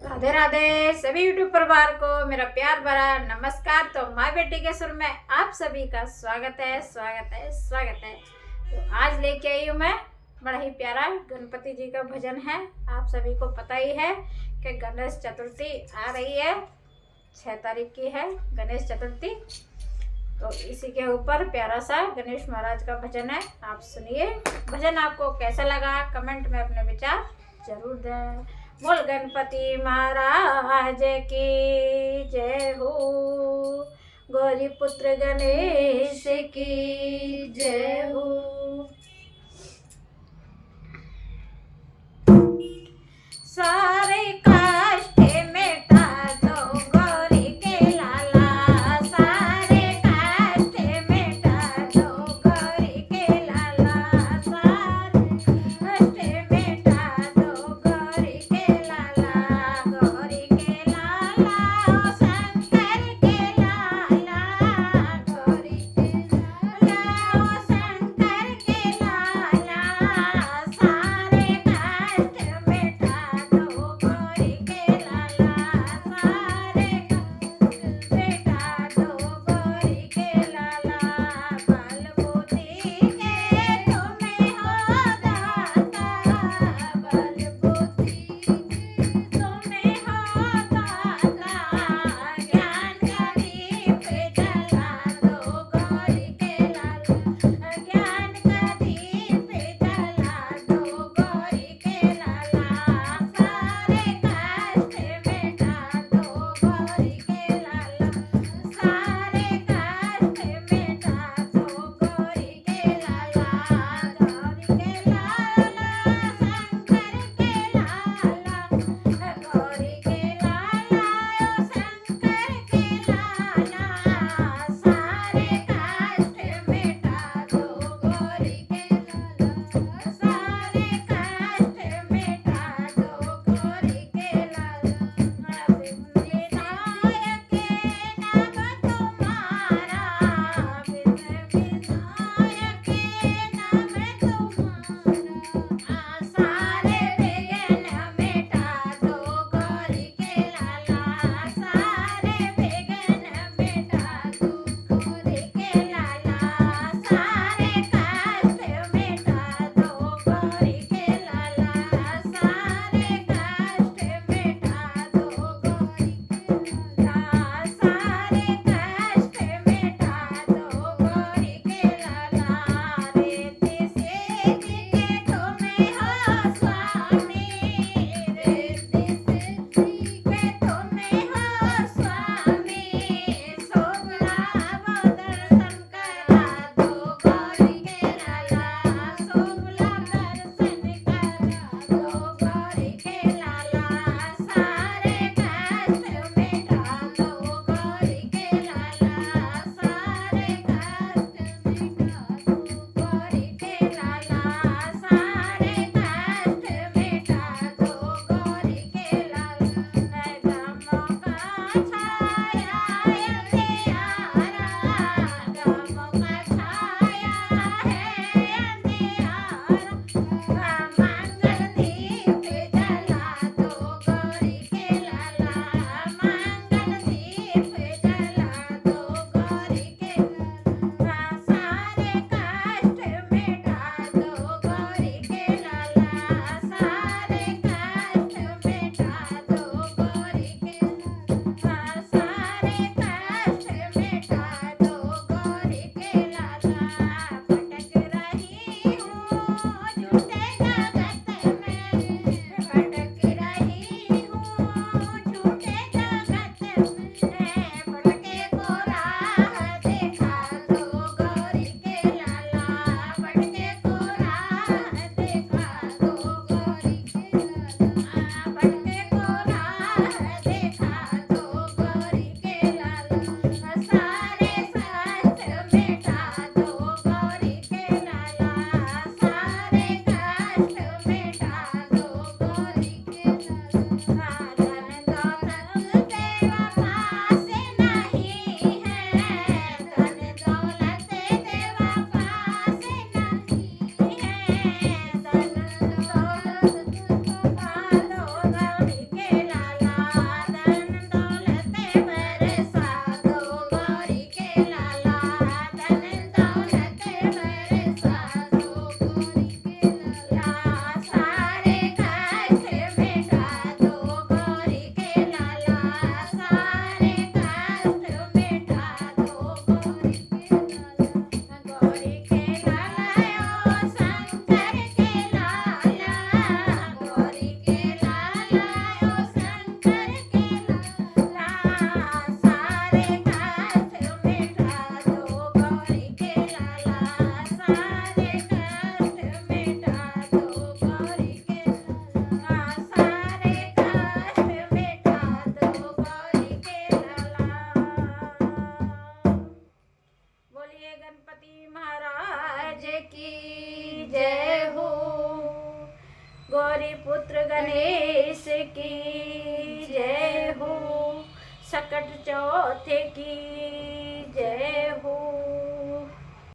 राधे राधे सभी यूट्यूब परिवार को मेरा प्यार भरा नमस्कार। तो माँ बेटी के सुर में आप सभी का स्वागत है स्वागत है स्वागत है। तो आज लेके आई हूँ मैं बड़ा ही प्यारा गणपति जी का भजन है। आप सभी को पता ही है कि गणेश चतुर्थी आ रही है, 6 तारीख की है गणेश चतुर्थी। तो इसी के ऊपर प्यारा सा गणेश महाराज का भजन है, आप सुनिए। भजन आपको कैसा लगा कमेंट में अपने विचार जरूर दें। बोल गणपति महाराज की जय हो, गौरी पुत्र गणेश की जय हो। सारे कष्ट मिटा दो गौरी के लाला, सारे कष्ट मिटा दो गौरी के लाला, सारे कष्ट मिटा दो गौरी के लाला, गौरी के लाला ओ शंकर के लाला, गौरी के लाला ओ शंकर के लाला, सारे कष्ट मिटा दो गौरी के लाला, सारे कष्ट मिटा दो गौरी के लाला। बलबुद्धि के तुम्हें हो दाता, बलबुद्धि के तुम्हें हो दाता, ज्ञान का दीप जला दो गौरी के लाला, ज्ञान का दीप जला दो गौरी के लाला, सारे कष्ट मिटा दो गौरी के लाला, सारे कष्ट मिटा दो गौरी के लाला, गौरी के लाला शंकर के लाला, गौरी के लाला ओ शंकर के लाला, सारे कष्ट मिटा दो गौरी के लाला, सारे कष्ट मिटा दो गौरी के लाला। विनायक नाम तुम्हारा, विनायक नाम तुम्हारा, सारे विघ्न मिटा दो गौरी के लाला, सारे विघ्न मिटा दो गौरी के लाला, सारे कष्ट मिटा दो गौरी के लाला, सारे कष्ट मिटा दो गौरी के लाला, सारे कष्ट मिटा दो गौरी के लाला। रिद्धि सिद्धि के तुम्हें हो स्वामी, रिद्धि सिद्धि के तुम्हें हो स्वामी, शोभला वो दर्शन करा दो गौरी के लाला, शोभला दर्शन करा दो गौरी के लाला, सारे कष्ट मिटा दो गौरी के लाला, सारे कष्ट मिटा दो गौरी के लाला, सारे कष्ट मिटा दो गौरी के लाला। गमों का छाया अंधियारा, गमों का छाया है अंधियारा, मंगल दीप जला दो गौरी के लाला, मंगल दीप जला दो गौरी के लाला, सारे कष्ट मिटा दो गौरी के लाला, सारे कष्ट मिटा दो गौरी के लाला, सारे कष्ट मिटा दो गौरी के लाला। भटक रही हूँ झूठे जगत में, भटक रही हूँ झूठे जगत में, भटके को राह दिखा दो गौरी के लाला, भटके को राह दिखा दो गौरी के लाला, भटके को राह दिखा दो गौरी के लाला, सारे कष्ट मिटा दो गौरी के लाला, सारे कष्ट मिटा दो गौरी के लाला। धन दौलत देवा पास नहीं है, धन दौलत देवा पास नहीं है, धन दौलत देवा पास सकट चौथे की।